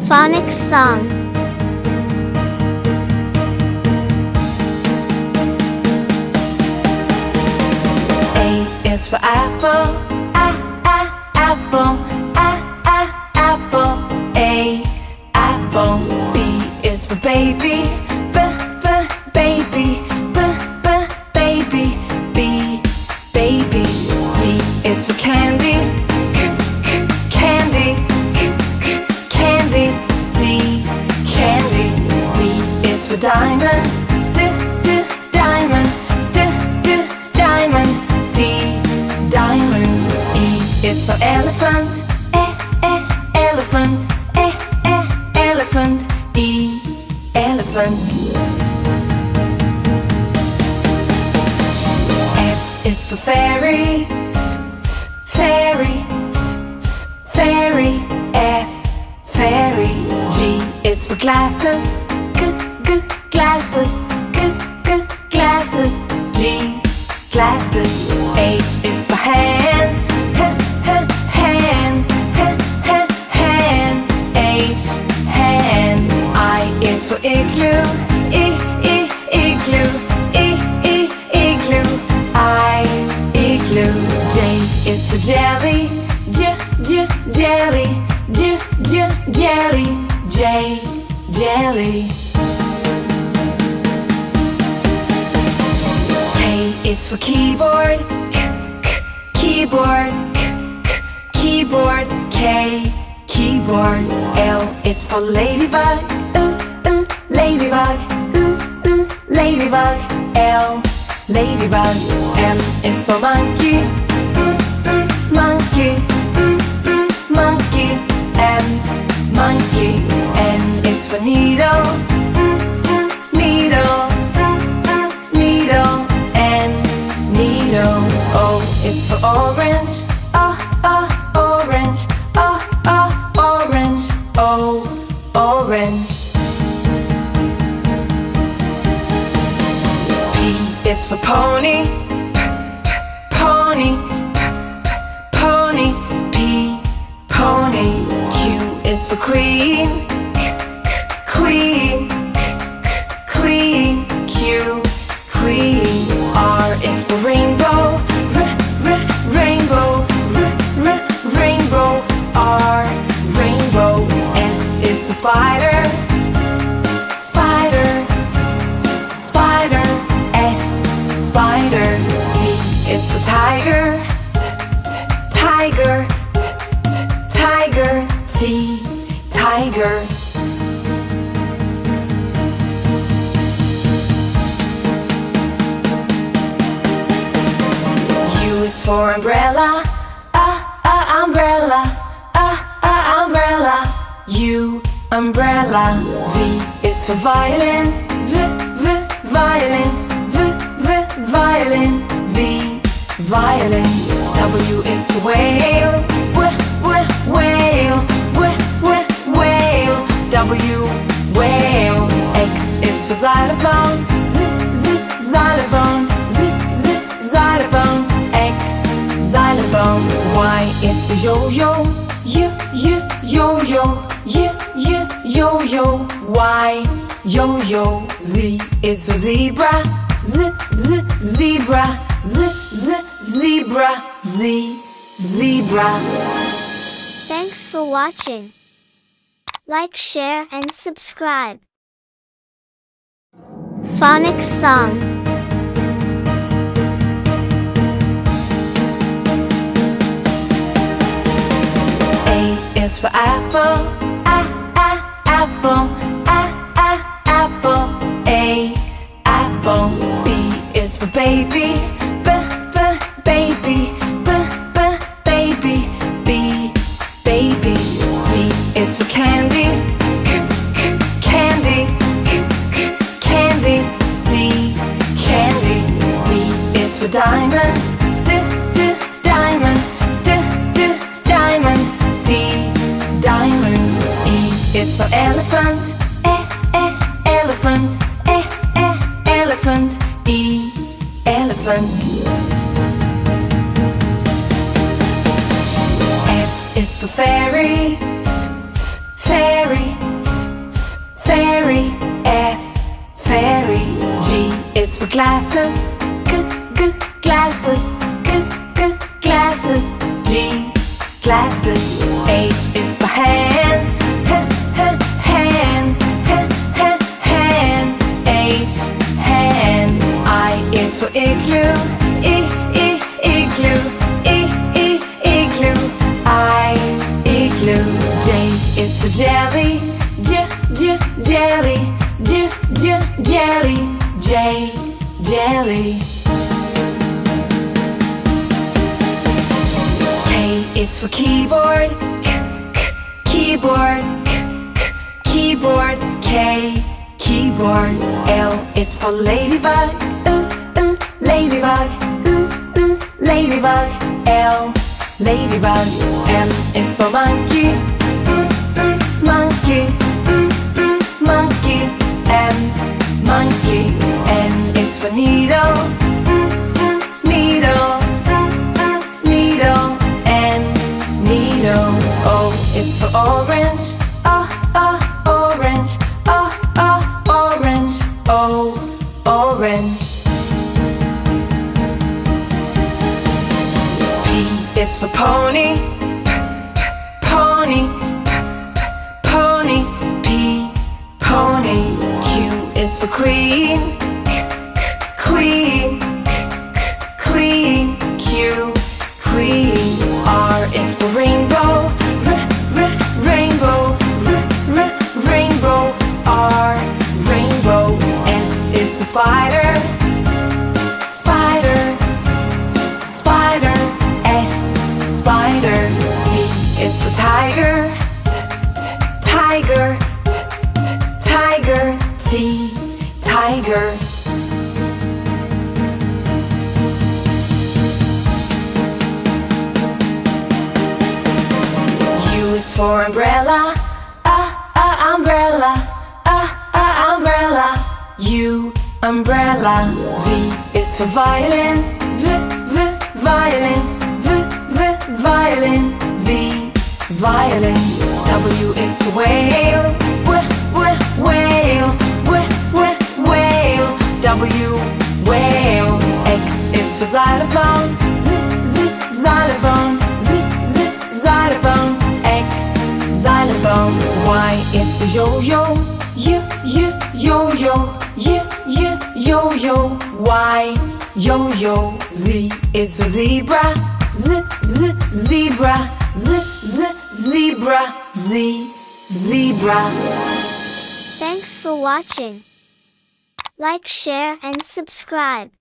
Phonics song. A is for apple, apple, apple. A, apple. B is for baby, baby, baby. B, baby. C is for candy, candy, candy. C, candy. D is for diamond, diamond, diamond. D, diamond. E is for elephant, elephant, elephant. E, elephant. F is for fairy, fairy, fairy. F, fairy. G is for glasses, glasses, glasses. G, glasses. H is for hand, hand, hand. H, hand. I is for igloo, igloo, igloo. I, igloo. J is for jelly, jelly, jelly. J, jelly. K is for keyboard, keyboard, keyboard. K, keyboard. L is for ladybug, ladybug, ladybug. L, ladybug. M is for monkey, monkey, monkey. M, monkey. N is for needle, needle, needle. N, needle. O is for orange, orange, orange. O, orange. P is for pony, pony, pony. P, pony. Q is for queen, queen, queen. Q, queen. R is for rainbow, rainbow, rainbow. R, rainbow. S is for spider, spider, spider. S, spider. T is for tiger, tiger, tiger. T, tiger. U is for umbrella, umbrella, umbrella. U, umbrella. V is for violin, violin, violin. V, violin. W is for whale, whale, whale. W, whale. X is for xylophone, xylophone, xylophone. X, xylophone. Y is for yo-yo, yo-yo, yo-yo. Y, yo-yo. Z is for zebra, zebra, zebra. Z, zebra. Thanks for watching. Like, share, and subscribe. Phonics song. A is for apple, apple, apple. A, apple. B is for baby, baby, baby. B, baby. C is for candy, candy, candy. C, candy. D is for diamond, diamond, diamond. D, diamond. E is for elephant, elephant, elephant. E, elephant. F is for fairy, fairy, glasses, glasses, glasses. G, glasses. H is for hand, hand, hand. H, hand. I is for igloo, igloo, igloo. I, igloo. J is for jelly, jelly, jelly. J, jelly. K is for keyboard, keyboard, keyboard. K, keyboard. L is for ladybug, ladybug, ladybug. L, ladybug. M is for monkey, monkey, monkey. M, monkey. N is for needle, needle, needle. N, needle. O is for orange, orange, orange. O, orange. P is for pony, pony, pony. P, pony. Q is for queen, queen, queen. Q, queen. R is for rainbow, rainbow, rainbow. R, rainbow. S is for spider, spider, spider. S, spider. T is for tiger, tiger, tiger. T, tiger. U is for umbrella, umbrella, umbrella. U, umbrella. V is for violin, violin, violin. V, violin. W is for whale, whale, whale. W, whale. X is for xylophone, xylophone, xylophone. X, xylophone. Y is for yo-yo, yo-yo, yo-yo. Y, yo-yo. Z is for zebra, zebra, zebra. Z, zebra. Thanks for watching. Like, share, and subscribe.